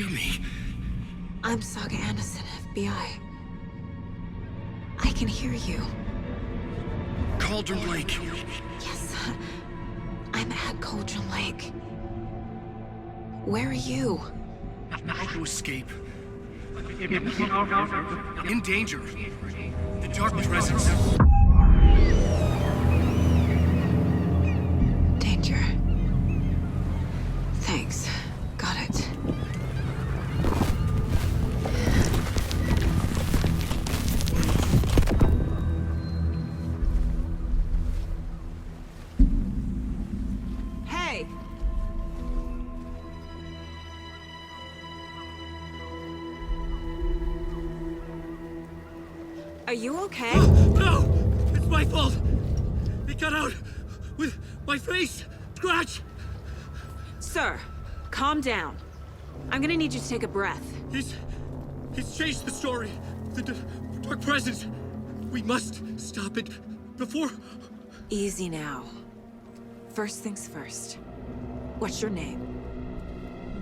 hear me? I'm Saga Anderson, FBI. I can hear you. Cauldron Lake. Yes, I'm at Cauldron Lake. Where are you? How to escape? In danger. The dark presence. Danger. Thanks. Got it. Hey! Are you okay? No! It's my fault! It got out with my face! Scratch! Sir, calm down. I'm gonna need you to take a breath. He's changed the story. The dark presence. We must stop it before... Easy now. First things first. What's your name?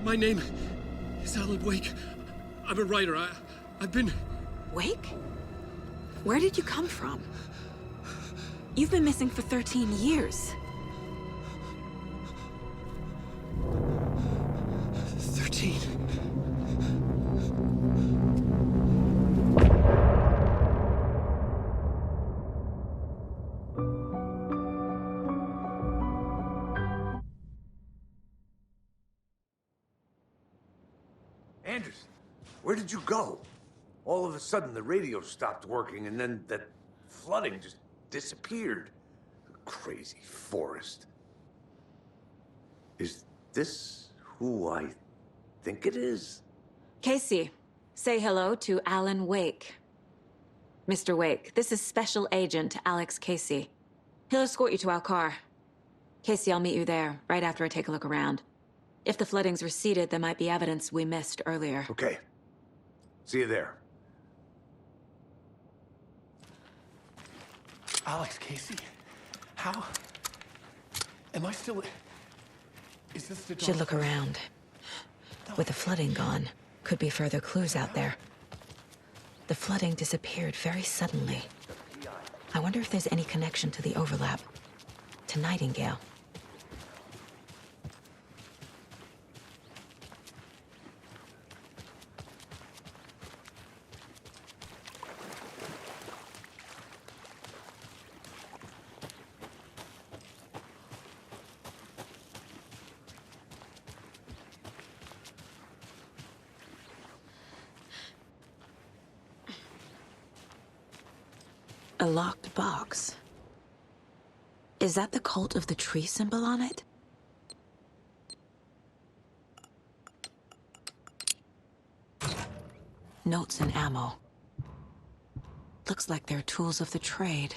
My name is Alan Wake. I'm a writer. I've been... Wake? Where did you come from? You've been missing for 13 years. 13. Anderson, where did you go? All of a sudden, the radio stopped working, and then that flooding just disappeared. Crazy forest. Is this who I think it is? Casey, say hello to Alan Wake. Mr. Wake, this is Special Agent Alex Casey. He'll escort you to our car. Casey, I'll meet you there, right after I take a look around. If the flooding's receded, there might be evidence we missed earlier. Okay. See you there. Alex Casey? How? Am I still... Is this the... Should look around. With the flooding gone, could be further clues out there. The flooding disappeared very suddenly. I wonder if there's any connection to the overlap. To Nightingale. A locked box. Is that the cult of the tree symbol on it? Notes and ammo. Looks like they're tools of the trade.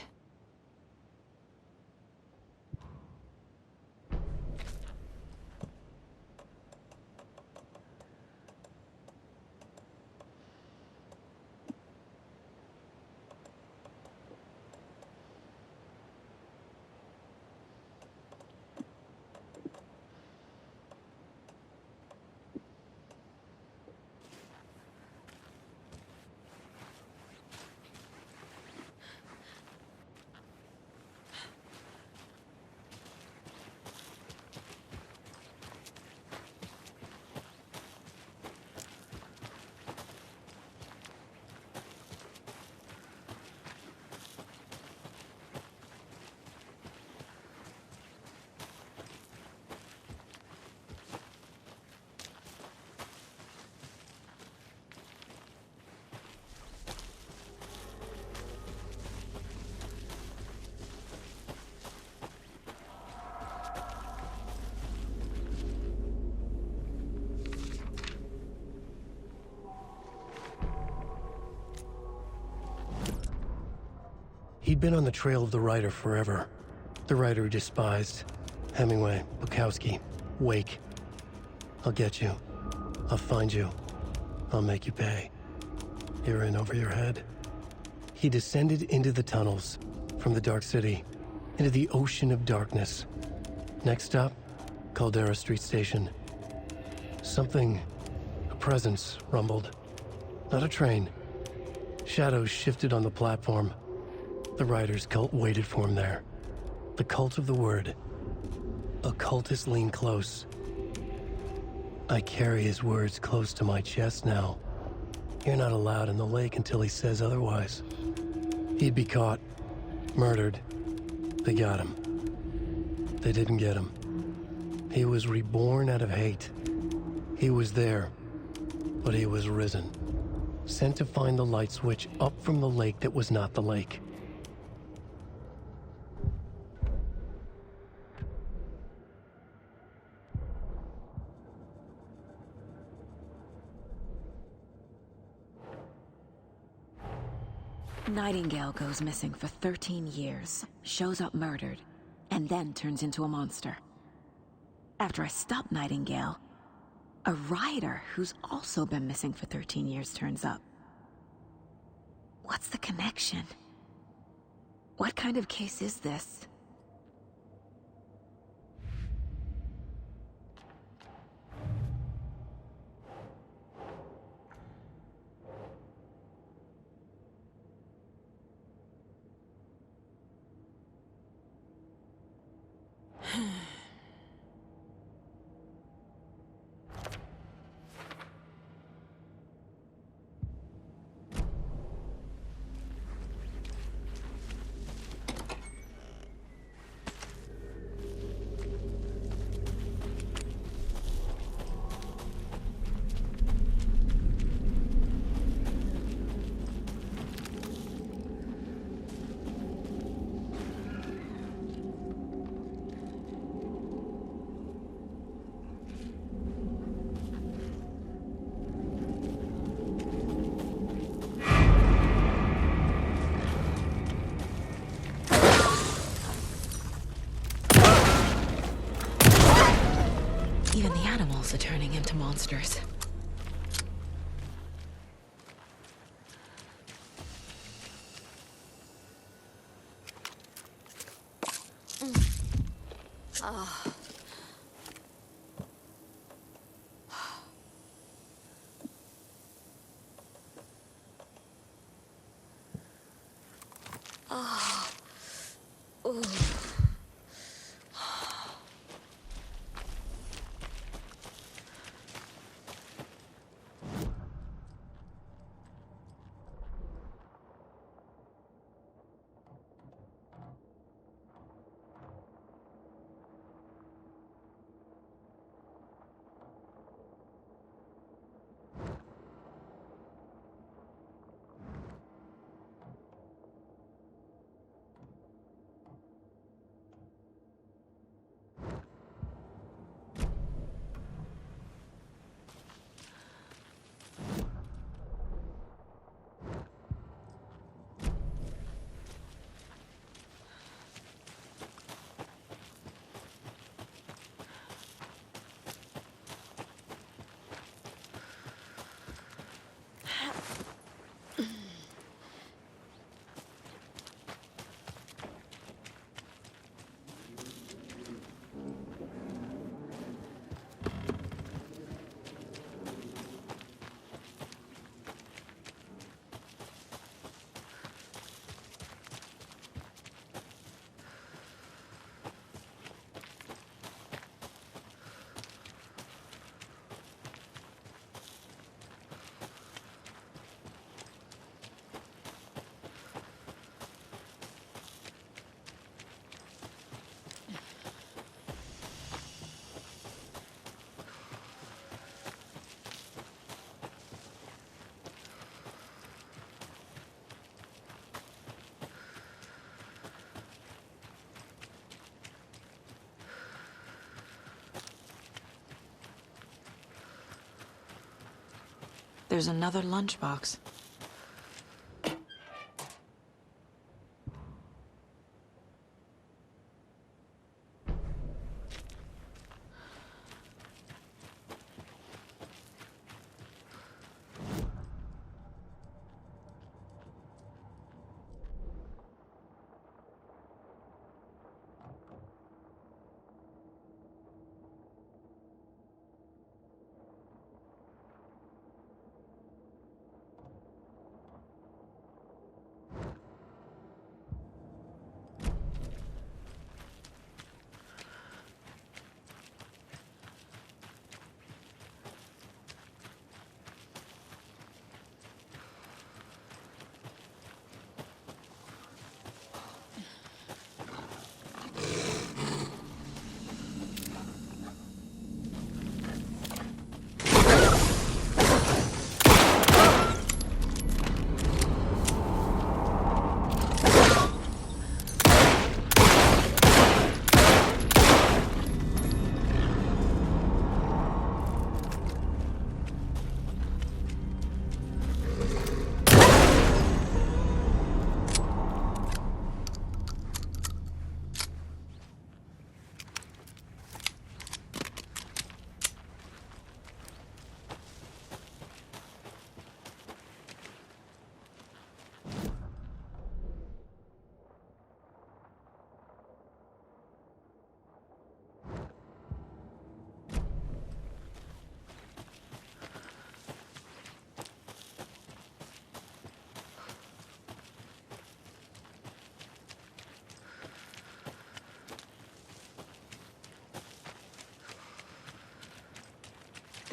He'd been on the trail of the writer forever. The writer he despised. Hemingway, Bukowski, Wake. I'll get you. I'll find you. I'll make you pay. You're in over your head. He descended into the tunnels, from the Dark City, into the ocean of darkness. Next stop, Caldera Street Station. Something presence rumbled. Not a train. Shadows shifted on the platform. The Rider's cult waited for him there. The cult of the word. Occultists lean close. I carry his words close to my chest now. You're not allowed in the lake until he says otherwise. He'd be caught. Murdered. They got him. They didn't get him. He was reborn out of hate. He was there, but he was risen. Sent to find the light switch up from the lake that was not the lake. Nightingale goes missing for 13 years, shows up murdered, and then turns into a monster. After I stop Nightingale, a rider who's also been missing for 13 years turns up. What's the connection? What kind of case is this? Even the animals are turning into monsters. There's another lunchbox.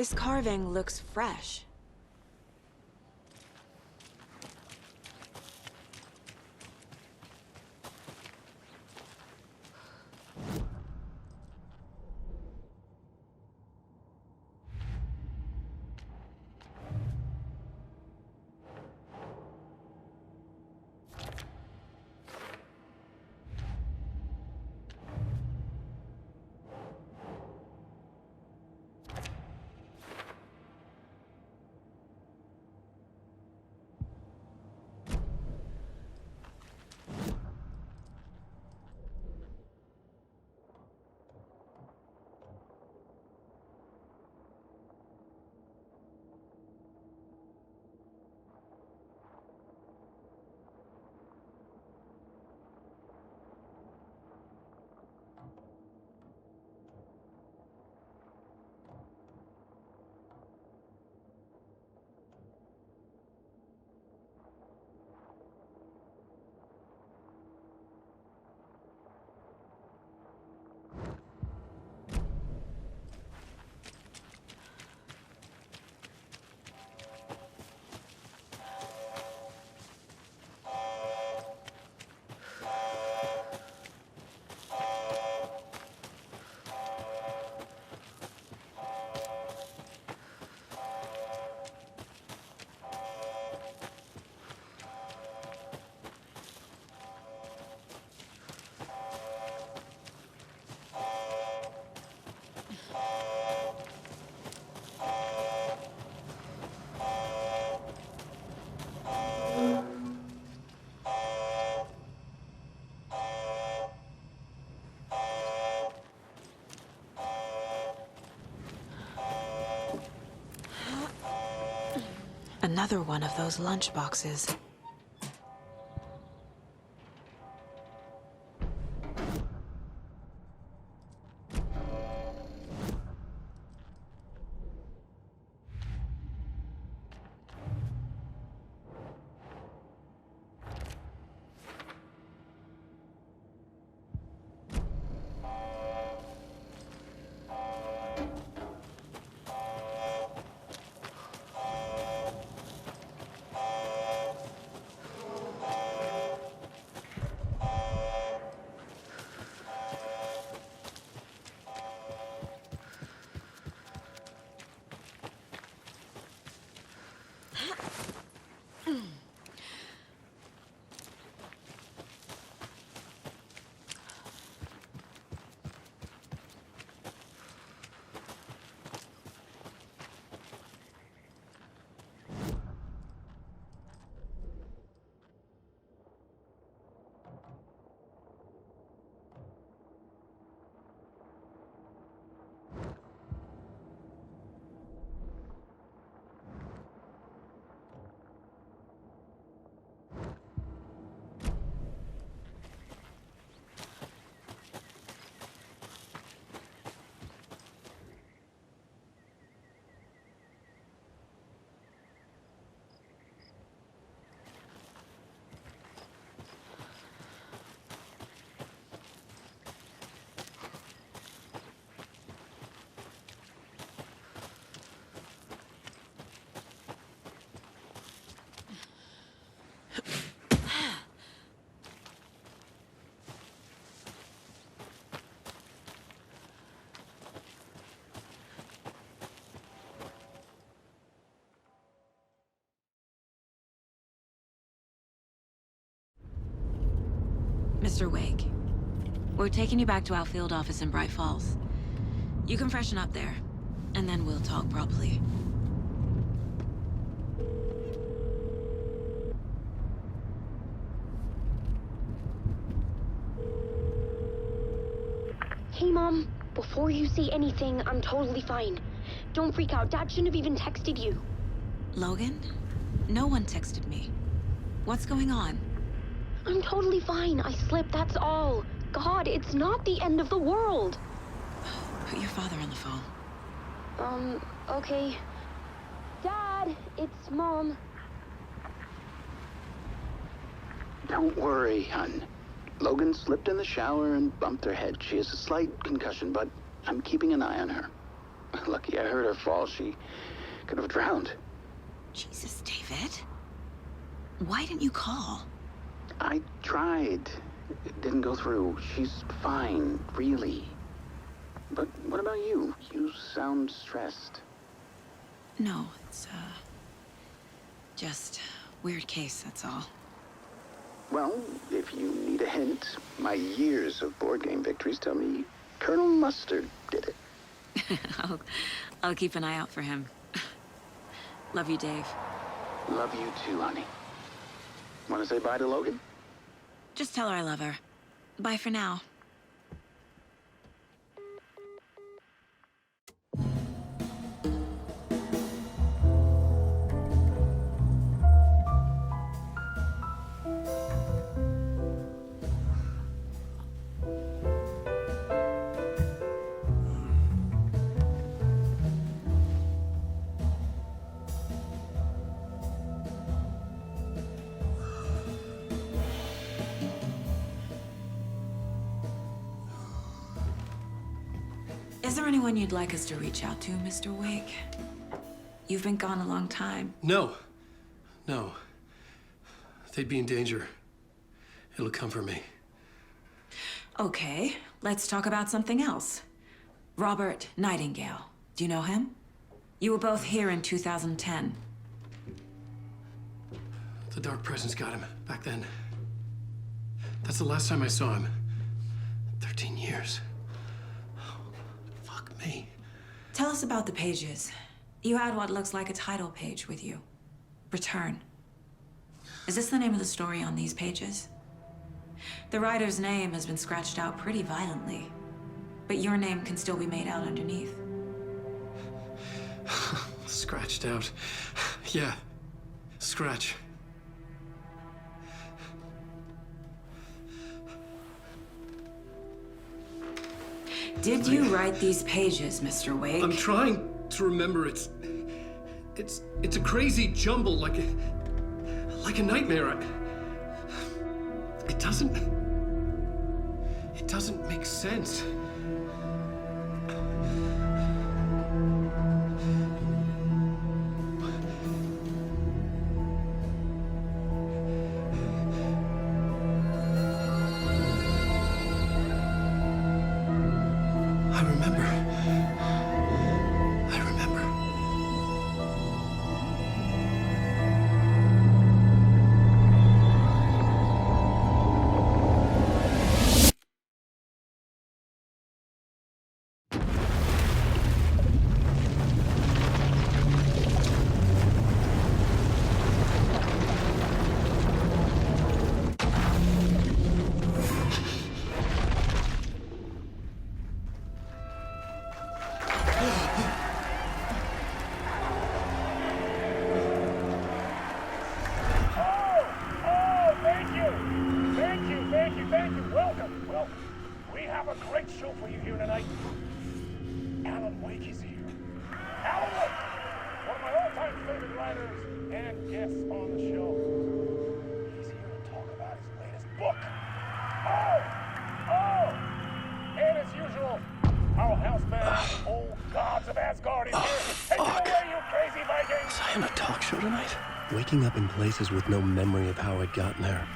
This carving looks fresh. Another one of those lunch boxes. Mr. Wake, we're taking you back to our field office in Bright Falls. You can freshen up there, and then we'll talk properly. Hey, Mom. Before you say anything, I'm totally fine. Don't freak out. Dad shouldn't have even texted you. Logan? No one texted me. What's going on? I'm totally fine. I slipped, that's all. God, it's not the end of the world. Put your father on the phone. Okay. Dad, it's Mom. Don't worry, hon. Logan slipped in the shower and bumped her head. She has a slight concussion, but I'm keeping an eye on her. Lucky I heard her fall. She could have drowned. Jesus, David. Why didn't you call? I tried. It didn't go through. She's fine, really. But what about you? You sound stressed. No, it's, just weird case, that's all. Well, if you need a hint, my years of board game victories tell me Colonel Mustard did it. I'll keep an eye out for him. Love you, Dave. Love you too, honey. Want to say bye to Logan? Just tell her I love her. Bye for now. Is there anyone you'd like us to reach out to, Mr. Wake? You've been gone a long time. No. No. They'd be in danger. It'll come for me. Okay, let's talk about something else. Robert Nightingale. Do you know him? You were both here in 2010. The Dark Presence got him back then. That's the last time I saw him. 13 years. Fuck me. Tell us about the pages. You had what looks like a title page with you. Return. Is this the name of the story on these pages? The writer's name has been scratched out pretty violently, but your name can still be made out underneath. Scratched out. Yeah. Scratch. Did you write these pages, Mr. Wake? I'm trying to remember. It's a crazy jumble, like a nightmare. It doesn't make sense. I remember. Thank you. Welcome. We have a great show for you here tonight. Alan Wake is here. Alan Wake, one of my all-time favorite writers and guests on the show. He's here to talk about his latest book. And as usual, our houseman, old gods of Asgard, is here. Take it away, you crazy Vikings! Was I on a talk show tonight? Waking up in places with no memory of how I'd gotten there.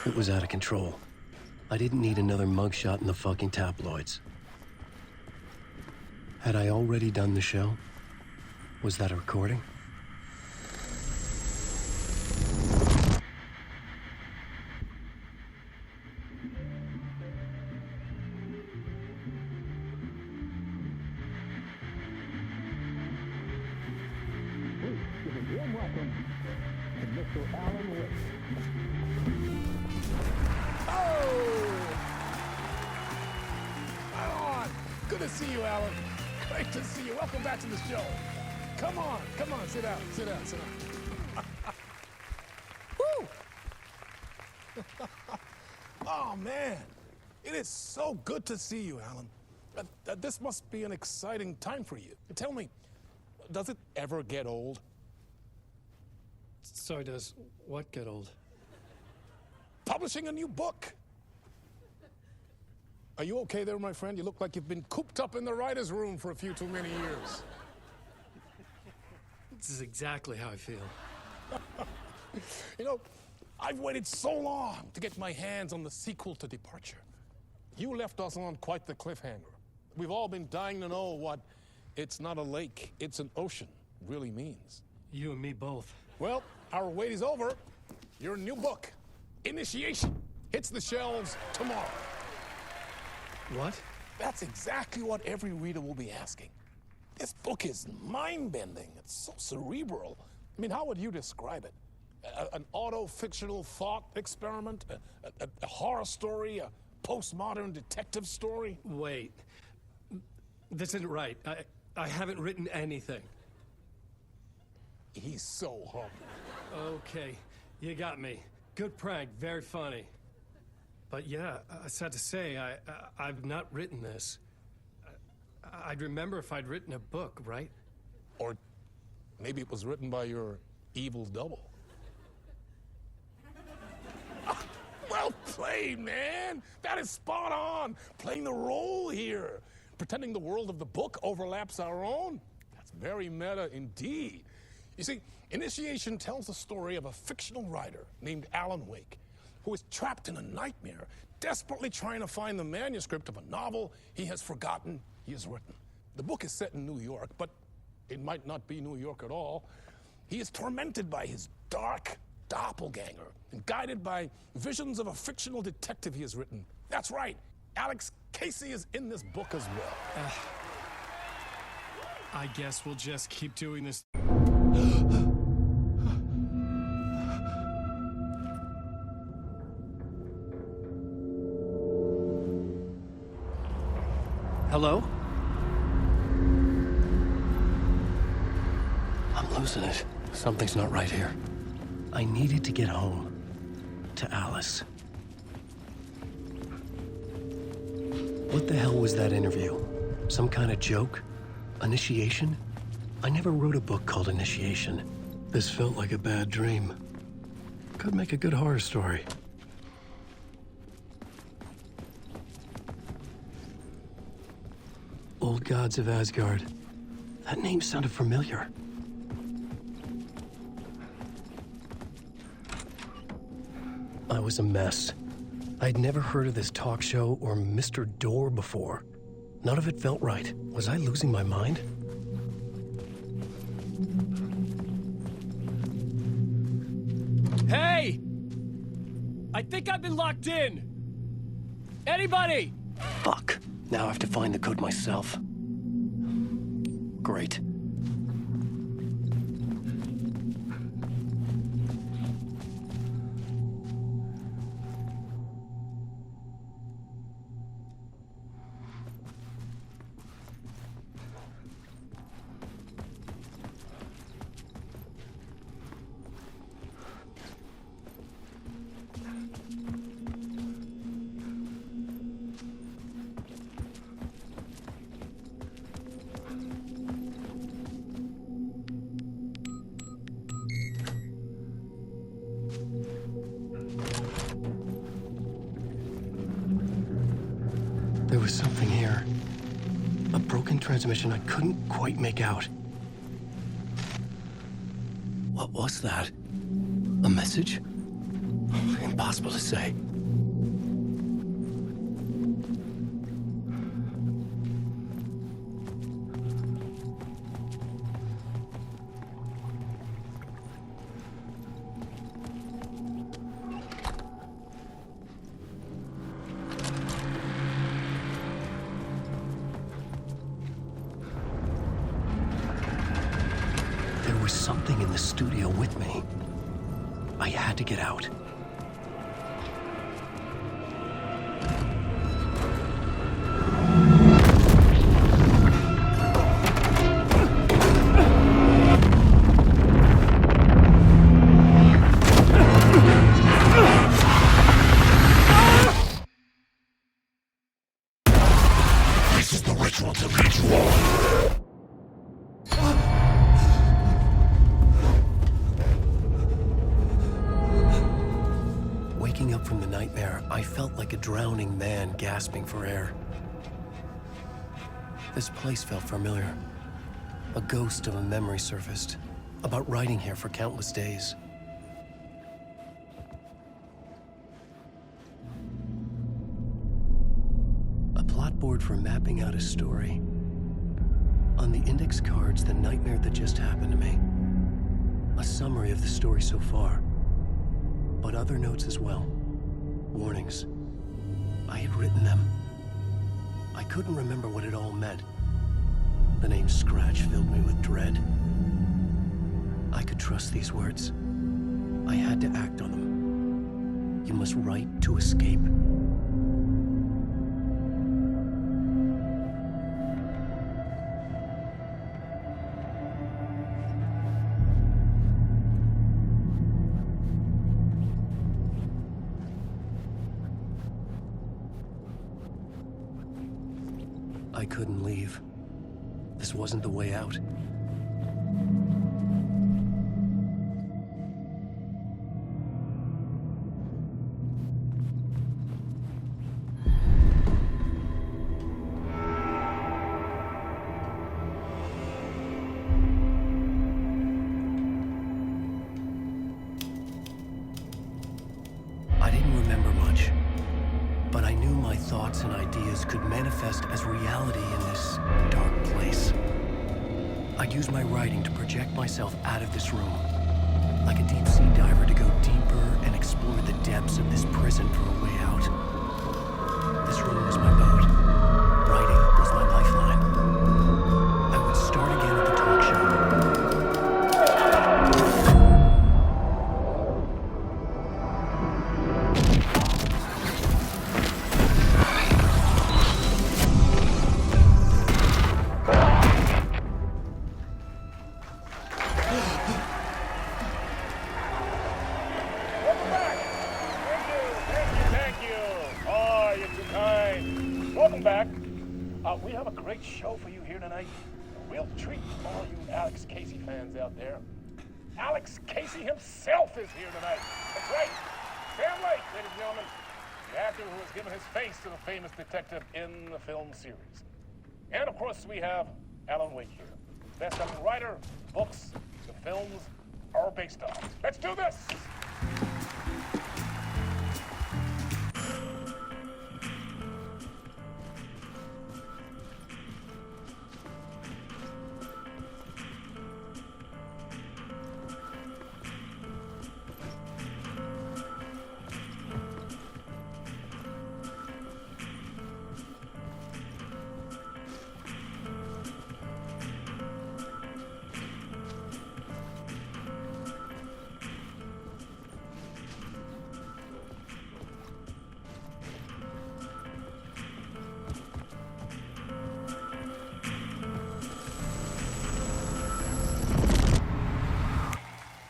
It was out of control. I didn't need another mugshot in the fucking tabloids. Had I already done the show? Was that a recording? Good to see you, Alan. Great to see you. Welcome back to the show. Come on, sit down. Woo! Oh, man. It is so good to see you, Alan. This must be an exciting time for you. Tell me, does it ever get old? Sorry, does what get old? Publishing a new book. Are you okay there, my friend? You look like you've been cooped up in the writer's room for a few too many years. This is exactly how I feel. You know, I've waited so long to get my hands on the sequel to Departure. You left us on quite the cliffhanger. We've all been dying to know what "it's not a lake, it's an ocean" really means. You and me both. Well, our wait is over. Your new book, Initiation, hits the shelves tomorrow. What? That's exactly what every reader will be asking. This book is mind-bending. It's so cerebral. I mean, how would you describe it? An auto-fictional thought experiment? A horror story? A postmodern detective story? Wait. This isn't right. I haven't written anything. He's so humble. Okay, you got me. Good prank, very funny. But yeah, sad to say, I've not written this. I'd remember if I'd written a book, right? Or maybe it was written by your evil double. Well played, man! That is spot on! Playing the role here. Pretending the world of the book overlaps our own. That's very meta indeed. You see, Initiation tells the story of a fictional writer named Alan Wake, who is trapped in a nightmare, desperately trying to find the manuscript of a novel he has forgotten he has written. The book is set in New York, but it might not be New York at all. He is tormented by his dark doppelganger and guided by visions of a fictional detective he has written. That's right, Alex Casey is in this book as well. I guess we'll just keep doing this. Hello? I'm losing it. Something's not right here. I needed to get home. To Alice. What the hell was that interview? Some kind of joke? Initiation? I never wrote a book called Initiation. This felt like a bad dream. Could make a good horror story. Old Gods of Asgard. That name sounded familiar. I was a mess. I'd never heard of this talk show or Mr. Door before. None of it felt right. Was I losing my mind? Hey! I think I've been locked in! Anybody? Fuck. Now I have to find the code myself. Great. There was something here. A broken transmission I couldn't quite make out. What was that? A message? Impossible to say. There was something in the studio with me. I had to get out. This is the ritual to ritual. up from the nightmare, I felt like a drowning man gasping for air. This place felt familiar. A ghost of a memory surfaced, about riding here for countless days. A plot board for mapping out a story. On the index cards, the nightmare that just happened to me. A summary of the story so far. But other notes as well. Warnings. I had written them. I couldn't remember what it all meant. The name Scratch filled me with dread. I could trust these words. I had to act on them. You must write to escape. I couldn't leave. This wasn't the way out. I didn't remember much, but I knew my thoughts and ideas could manifest as reality in this dark place. I'd use my writing to project myself out of this room, like a deep-sea diver to go deeper and explore the depths of this prison for a way out. This room was my boat. Writing was my lifeline. I would start again at the talk show. Welcome back. We have a great show for you here tonight. We'll treat all you Alex Casey fans out there. Alex Casey himself is here tonight. That's right. Sam Lake, ladies and gentlemen. The actor who has given his face to the famous detective in the film series. And of course, we have Alan Wake here. Best-selling writer, books, the films are based on. Let's do this!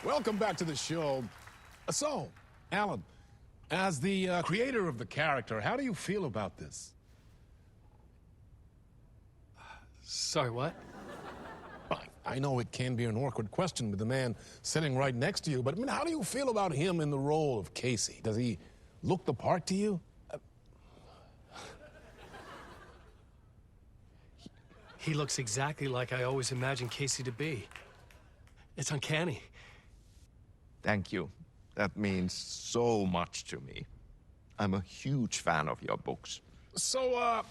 Welcome back to the show. So, Alan, as the creator of the character, how do you feel about this? Sorry, what? I know it can be an awkward question with the man sitting right next to you, but I mean, how do you feel about him in the role of Casey? Does he look the part to you? He looks exactly like I always imagined Casey to be. It's uncanny. Thank you. That means so much to me. I'm a huge fan of your books. So,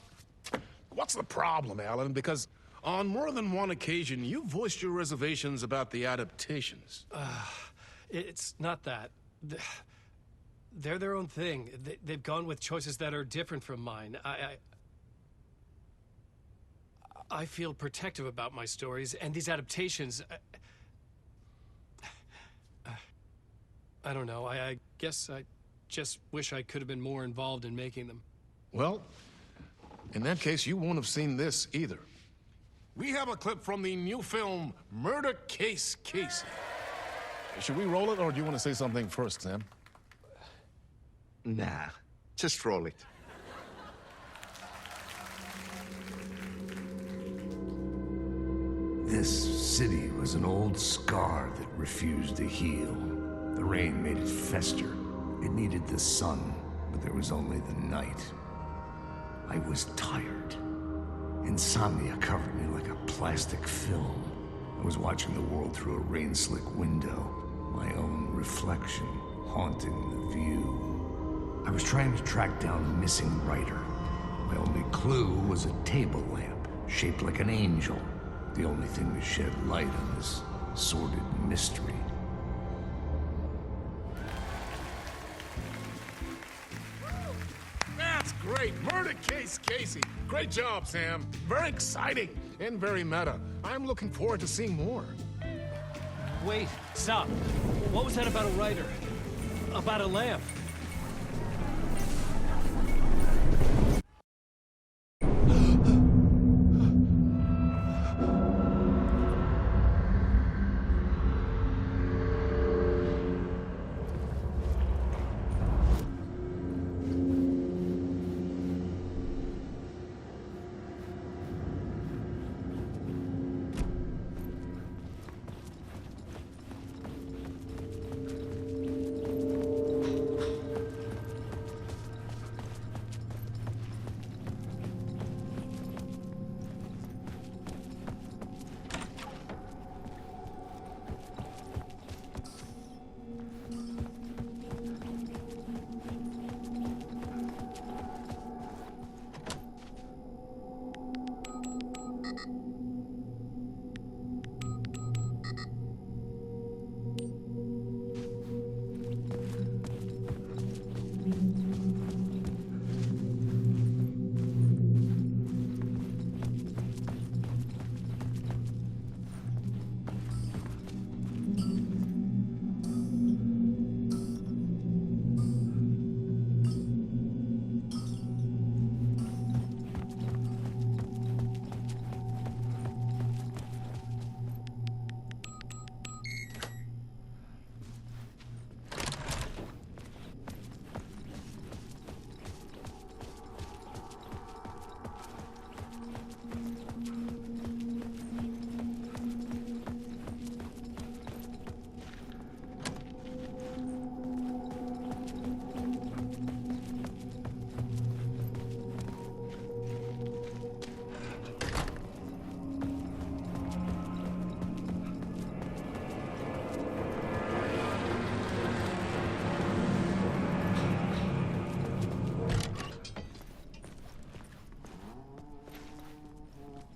what's the problem, Alan? Because on more than one occasion, you voiced your reservations about the adaptations. It's not that. They're their own thing. They've gone with choices that are different from mine. I feel protective about my stories, and these adaptations... I don't know. I guess I just wish I could have been more involved in making them. Well, in that case, you won't have seen this either. We have a clip from the new film, Murder Case Casey. Should we roll it, or do you want to say something first, Sam? Nah, just roll it. This city was an old scar that refused to heal. The rain made it fester, It needed the sun, but there was only the night. I was tired. Insomnia covered me like a plastic film. I was watching the world through a rain-slick window, my own reflection haunting the view. I was trying to track down a missing writer. My only clue was a table lamp, shaped like an angel. The only thing to shed light on this sordid mystery. That's great! Murder Case Casey! Great job, Sam. Very exciting and very meta. I'm looking forward to seeing more. Wait, stop. What was that about a writer? About a lamp?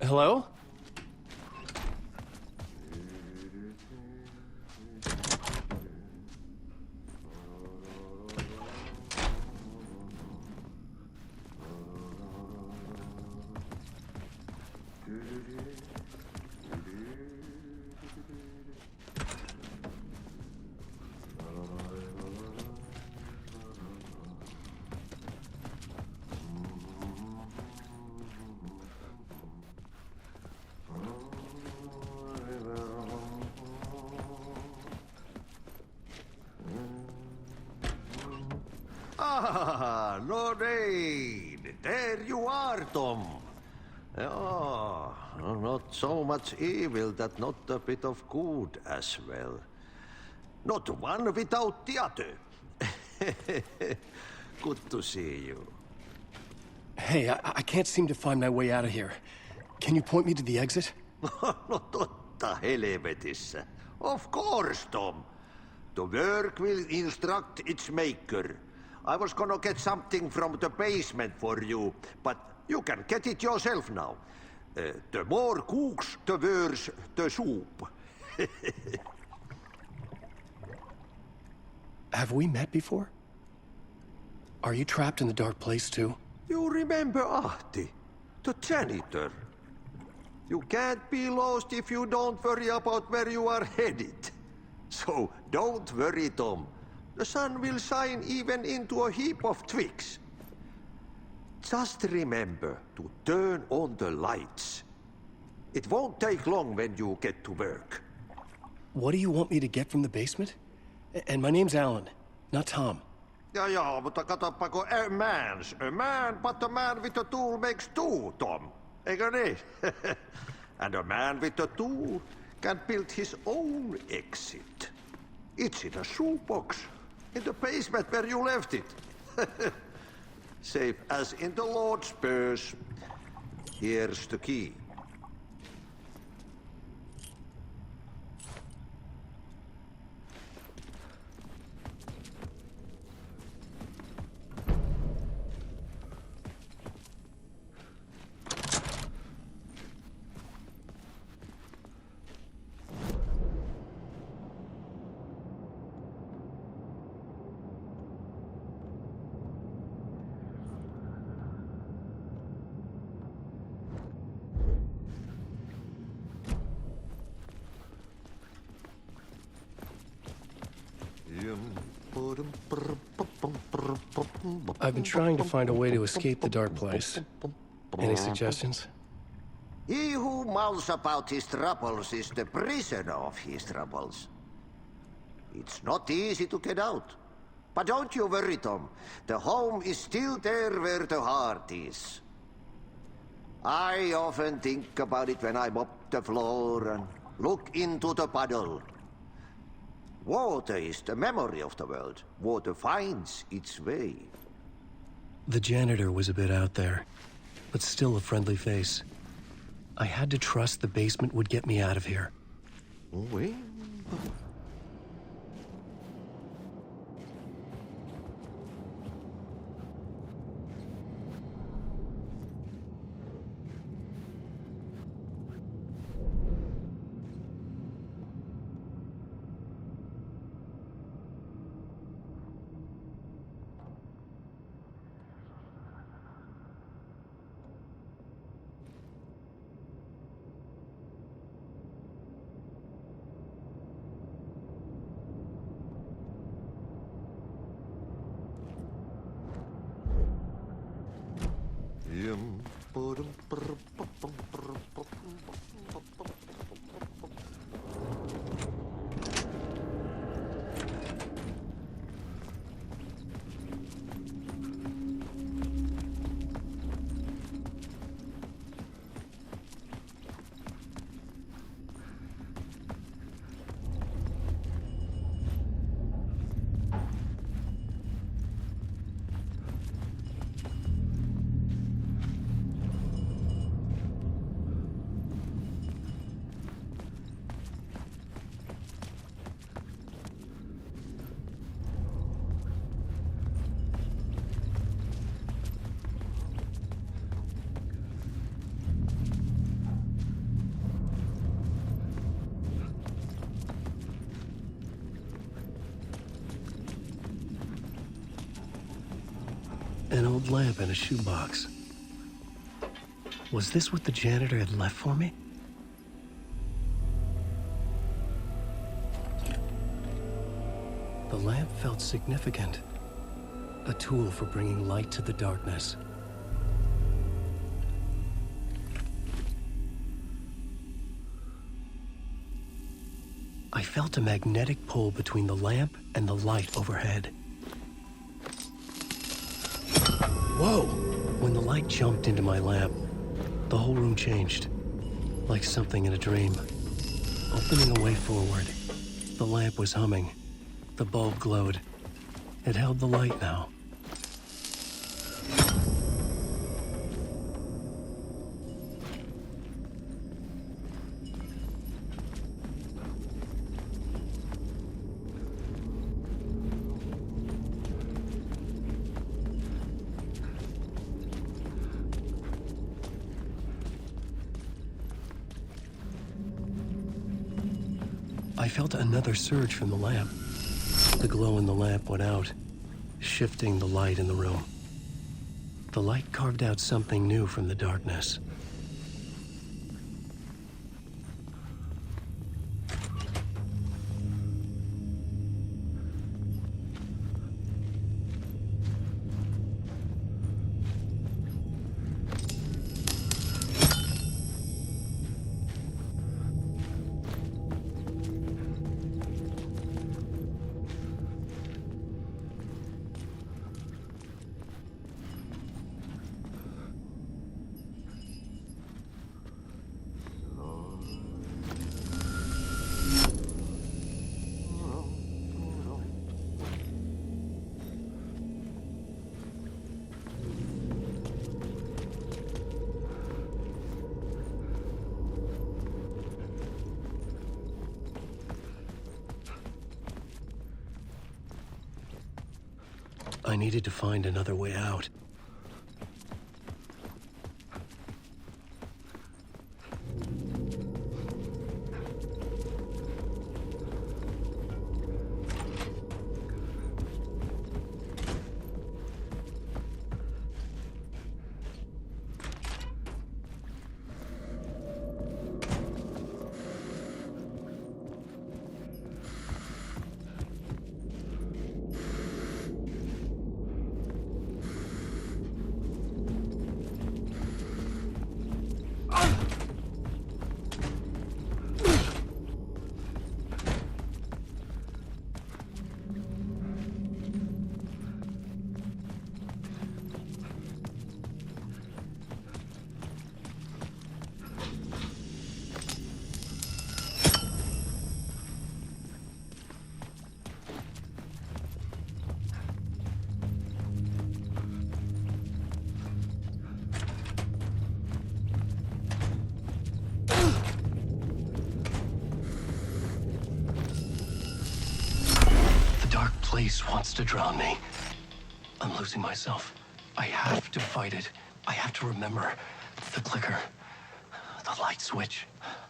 Hello? Ah, Lorraine! There you are, Tom. Oh, not so much evil that not a bit of good as well. Not one without the other. Good to see you. Hey, I can't seem to find my way out of here. Can you point me to the exit? No totta helvetissä. Of course, Tom. The work will instruct its maker. I was gonna get something from the basement for you, but you can get it yourself now. The more cooks, the worse the soup. Have we met before? Are you trapped in the dark place too? You remember Ahti, the janitor. You can't be lost if you don't worry about where you are headed. So don't worry, Tom. The sun will shine even into a heap of twigs. Just remember to turn on the lights. It won't take long when you get to work. What do you want me to get from the basement? And my name's Alan, not Tom. Ja, mutta katsoppa, a man, but a man with a tool makes two, Tom. Eikö niin? And a man with a tool can build his own exit. It's in a shoebox. In the basement where you left it. Safe as in the Lord's purse. Here's the key. I've been trying to find a way to escape the dark place. Any suggestions? He who mouths about his troubles is the prisoner of his troubles. It's not easy to get out. But don't you worry, Tom. The home is still there where the heart is. I often think about it when I mop the floor and look into the puddle. Water is the memory of the world. Water finds its way. The janitor was a bit out there, but still a friendly face. I had to trust the basement would get me out of here. Oui. An old lamp in a shoebox. Was this what the janitor had left for me? The lamp felt significant. A tool for bringing light to the darkness. I felt a magnetic pull between the lamp and the light overhead. Whoa! When the light jumped into my lamp, the whole room changed. Like something in a dream. Opening a way forward. The lamp was humming. The bulb glowed. It held the light now. I felt another surge from the lamp. The glow in the lamp went out, shifting the light in the room. The light carved out something new from the darkness. I needed to find another way out. Place wants to drown me. I'm losing myself. I have to fight it. I have to remember the clicker, the light switch.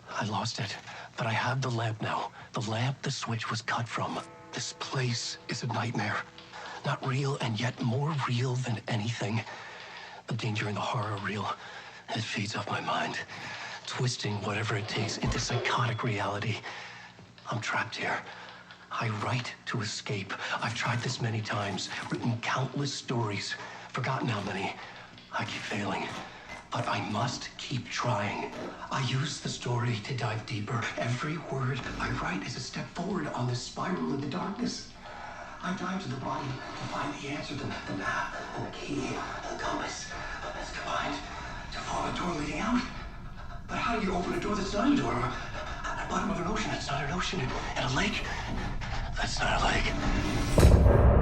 I lost it, but I have the lamp now. The lamp the switch was cut from. This place is a nightmare. Not real, and yet more real than anything. The danger and the horror are real. It feeds off my mind, twisting whatever it takes into psychotic reality. I'm trapped here. I write to escape. I've tried this many times, written countless stories, forgotten how many. I keep failing, but I must keep trying. I use the story to dive deeper. Every word I write is a step forward on this spiral into darkness. I dive to the bottom to find the answer, the map, and the key, and the compass. It's combined to form a door leading out. But how do you open a door that's not a door? At the bottom of an ocean, that's not an ocean. And a lake, that's not a lake.